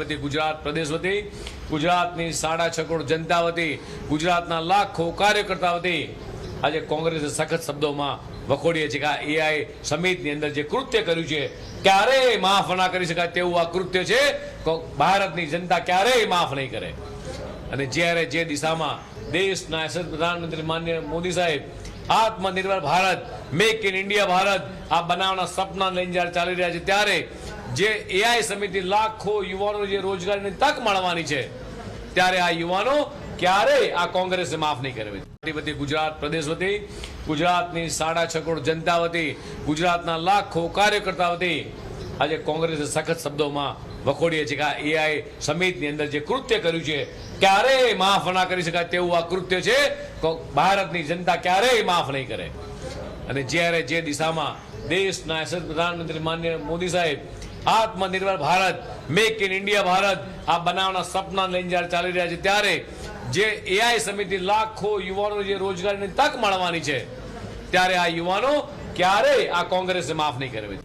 વતી ગુજરાત પ્રદેશ વતી ગુજરાતની 6.5 કરોડ જનતા વતી ગુજરાતના લાખો કાર્યકર્તા વતી આજે કોંગ્રેસે સખત શબ્દોમાં વખોડીએ છીએ કે આ એઆઈ સમિતિની અંદર જે કૃત્ય કર્યું છે ક્યારેય માફ ના કરી શકાય તેવું આ કૃત્ય છે. ભારતની જનતા ક્યારેય માફ નહીં કરે. અને જ્યારે જે દિશામાં દેશના યશસ્વી પ્રધાનમંત્રી માનનીય મોદી સાહેબ આત્મનિર્ભર Bharat, make in India Bharat આ બનાવના સપના લઈને જ્યારે ચાલી રહ્યા છે, ત્યારે જે એઆઈ સમિતિ લાખો યુવાનો જે રોજગારીની તક મળવાની છે, ત્યારે આ યુવાનો ક્યારેય આ કોંગ્રેસે માફ નહીં કરે. વતી ગુજરાત પ્રદેશ વતી ગુજરાતની 6.5 કરોડ જનતા વતી ગુજરાતના લાખો કાર્યકર્તા વતી આજે કોંગ્રેસે સખત શબ્દોમાં વખોડીએ છીએ કે આ એઆઈ સમિતિની અંદર જે કૃત્ય કર્યું છે ક્યારેય માફ ના કરી શકાય તેવું આ કૃત્ય છે. ભારતની જનતા ક્યારેય માફ નહીં કરે. અને જ્યારે જે દિશામાં દેશના યશસ્વી પ્રધાનમંત્રી માનનીય મોદી સાહેબ આત્મનિર્ભર Bharat, make in India Bharat આ બનાવના સપના લઈને જ્યારે ચાલી રહ્યા છે, ત્યારે જે એઆઈ સમિતિ લાખો યુવાનો જે રોજગારીની તક મળવાની છે, ત્યારે આ યુવાનો ક્યારેય આ કોંગ્રેસે માફ નહીં કરે.